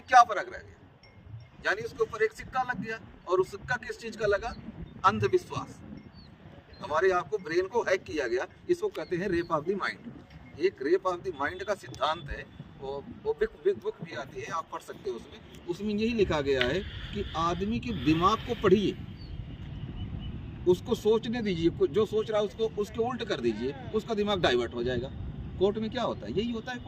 क्या फर्क रह गया? यानी उसके ऊपर एक सिक्का लग गया, और उस सिक्का किस चीज का लगा? अंधविश्वास। हमारे आप को ब्रेन को हैक किया गया, इसको कहते हैं रेप ऑफ द माइंड। एक रेप ऑफ द माइंड का सिद्धांत है, वो बिग बुक भी आती है, आप पढ़ सकते हो। उसमें यही लिखा गया है कि आदमी के दिमाग को पढ़िए, उसको सोचने दीजिए, जो सोच रहा है उसको उसके उल्ट कर दीजिए, उसका दिमाग डाइवर्ट हो जाएगा। कोर्ट में क्या होता है? यही होता है।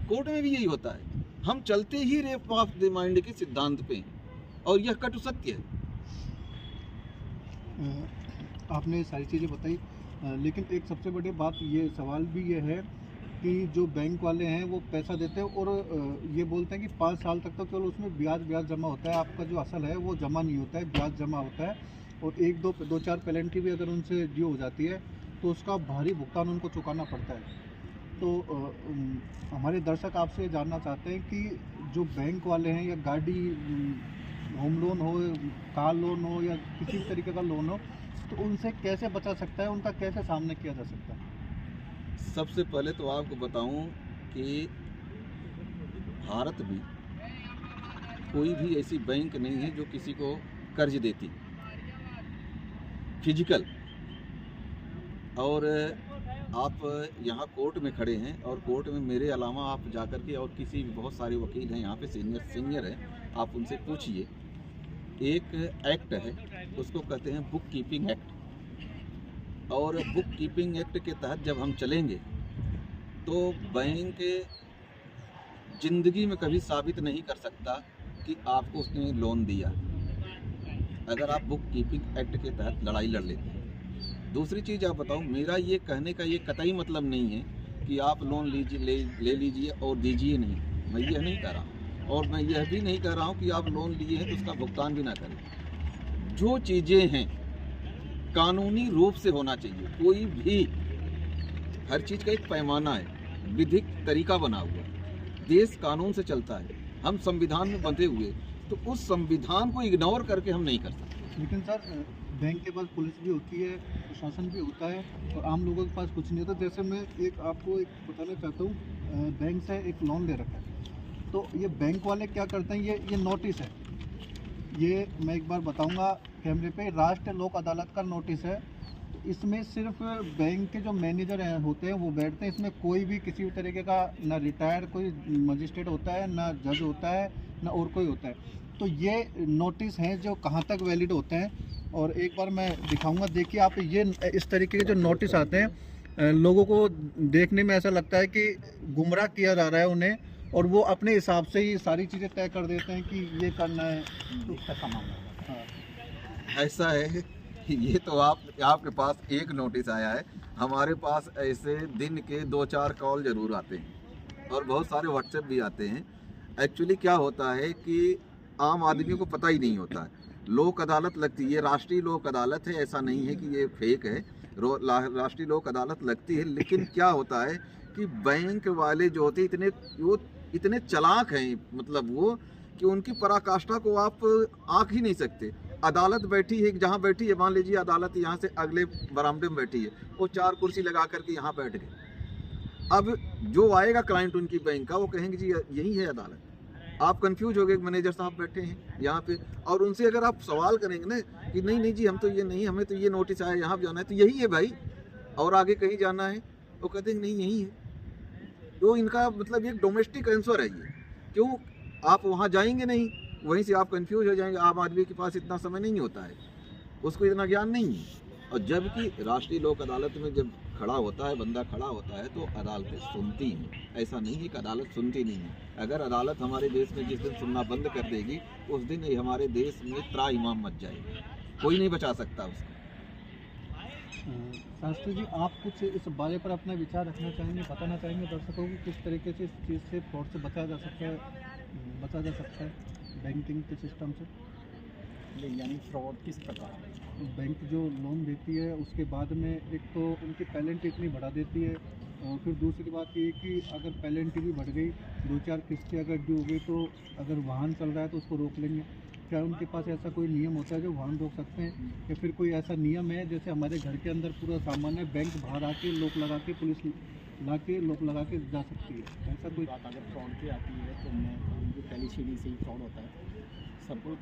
कोर्ट में भी यही होता है। हम चलते ही रेप ऑफ द माइंड के सिद्धांत पे, और यह कटु सत्य है। आपने सारी चीज़ें बताई, लेकिन एक सबसे बड़ी बात, ये सवाल भी ये है कि जो बैंक वाले हैं वो पैसा देते हैं और ये बोलते हैं कि 5 साल तक तो केवल उसमें ब्याज जमा होता है, आपका जो असल है वो जमा नहीं होता है, ब्याज जमा होता है। और एक दो चार पेनल्टी भी अगर उनसे ड्यू हो जाती है तो उसका भारी भुगतान उनको चुकाना पड़ता है। तो हमारे दर्शक आपसे जानना चाहते हैं कि जो बैंक वाले हैं, या गाड़ी, होम लोन हो, कार लोन हो, या किसी भी तरीके का लोन हो, तो उनसे कैसे बचा सकता है, उनका कैसे सामना किया जा सकता है? सबसे पहले तो आपको बताऊं कि भारत में कोई भी ऐसी बैंक नहीं है जो किसी को कर्ज देती फिजिकल। और आप यहाँ कोर्ट में खड़े हैं, और कोर्ट में मेरे अलावा आप जाकर के, और किसी भी बहुत सारे वकील हैं यहाँ पे, सीनियर हैं, आप उनसे पूछिए। एक एक्ट है, उसको कहते हैं बुक कीपिंग एक्ट। और बुक कीपिंग एक्ट के तहत जब हम चलेंगे तो बैंक जिंदगी में कभी साबित नहीं कर सकता कि आपको उसने लोन दिया, अगर आप बुक कीपिंग एक्ट के तहत लड़ाई लड़ लेते हैं। दूसरी चीज़ आप बताओ, मेरा ये कहने का ये कतई मतलब नहीं है कि आप लोन ले लीजिए और दीजिए नहीं, मैं यह नहीं कह रहा हूँ। और मैं यह भी नहीं कह रहा हूँ कि आप लोन लिए हैं तो उसका भुगतान भी ना करें। जो चीज़ें हैं कानूनी रूप से होना चाहिए। कोई भी, हर चीज़ का एक पैमाना है, विधिक तरीका बना हुआ, देश कानून से चलता है, हम संविधान में बंधे हुए, तो उस संविधान को इग्नोर करके हम नहीं कर सकते। लेकिन सर, बैंक के पास पुलिस भी होती है, प्रशासन भी होता है, और आम लोगों के पास कुछ नहीं होता। जैसे मैं आपको बताना चाहता हूँ, बैंक से एक लोन ले रखा है, तो ये बैंक वाले क्या करते हैं, ये नोटिस है, ये मैं एक बार बताऊंगा कैमरे पे, राष्ट्रीय लोक अदालत का नोटिस है। तो इसमें सिर्फ बैंक के जो मैनेजर होते हैं वो बैठते हैं, इसमें कोई भी किसी भी तरीके का ना रिटायर्ड कोई मजिस्ट्रेट होता है, ना जज होता है, ना और कोई होता है। तो ये नोटिस हैं जो कहाँ तक वैलिड होते हैं, और एक बार मैं दिखाऊंगा। देखिए आप, ये इस तरीके के जो नोटिस आते हैं, लोगों को देखने में ऐसा लगता है कि गुमराह किया जा रहा है उन्हें, और वो अपने हिसाब से ही सारी चीज़ें तय कर देते हैं कि ये करना है, तो ऐसा मामला है। हाँ। ऐसा है, ये तो आपके पास एक नोटिस आया है, हमारे पास ऐसे दिन के 2-4 कॉल जरूर आते हैं, और बहुत सारे व्हाट्सएप भी आते हैं। एक्चुअली क्या होता है कि आम आदमी को पता ही नहीं होता है। लोक अदालत लगती है, ये राष्ट्रीय लोक अदालत है, ऐसा नहीं है कि ये फेक है, राष्ट्रीय लोक अदालत लगती है। लेकिन क्या होता है कि बैंक वाले जो होते हैं वो इतने चालाक हैं, मतलब वो, कि उनकी पराकाष्ठा को आप आंक ही नहीं सकते। अदालत बैठी है, जहाँ बैठी है, मान लीजिए अदालत यहाँ से अगले बरामदे में बैठी है, वो 4 कुर्सी लगा करके यहाँ बैठ गए। अब जो आएगा क्लाइंट उनकी बैंक का, वो कहेंगे जी यही है अदालत। आप कंफ्यूज हो गए, मैनेजर साहब बैठे हैं यहाँ पे, और उनसे अगर आप सवाल करेंगे ना कि नहीं जी हम तो ये नहीं, हमें तो ये नोटिस आया, यहाँ जाना है तो यही है भाई, और आगे कहीं जाना है, वो कहते हैं नहीं यही है। तो इनका मतलब एक डोमेस्टिक आंसर है ये। क्यों? आप वहाँ जाएंगे नहीं, वहीं से आप कंफ्यूज हो जाएंगे। आम आदमी के पास इतना समय नहीं होता है, उसको इतना ज्ञान नहीं है। और जबकि राष्ट्रीय लोक अदालत में जब खड़ा होता है, बंदा खड़ा होता है, तो अदालतें सुनती हैं। ऐसा नहीं है कि अदालत सुनती नहीं है। अगर अदालत हमारे देश में जिस दिन सुनना बंद कर देगी, उस दिन ही हमारे देश में त्रा इमाम मच जाएगी, कोई नहीं बचा सकता उसको। शास्त्री जी, आप कुछ इस बारे पर अपना विचार रखना चाहेंगे, बताना चाहेंगे दर्शकों को किस तरीके से इस चीज़ से, फ्रॉड से बचा जा सकता है बैंकिंग के सिस्टम से? यानी फ्रॉड किस प्रकार? बैंक जो लोन देती है उसके बाद में एक तो उनकी पेनल्टी इतनी बढ़ा देती है, और फिर दूसरी बात ये कि अगर पेनल्टी भी बढ़ गई, 2-4 किस्तें अगर ड्यू हो गई, तो अगर वाहन चल रहा है तो उसको रोक लेंगे। क्या उनके पास ऐसा कोई नियम होता है जो वाहन रोक सकते हैं, या फिर कोई ऐसा नियम है जैसे हमारे घर के अंदर पूरा सामान है, बैंक बाहर आके लॉक लगा के, पुलिस ला के लॉक लगा के जा सकती है, ऐसा कोई? बात अगर फ्रॉड की आती है तो मैं ABCD से ही फ्रॉड होता है। सर्कुलर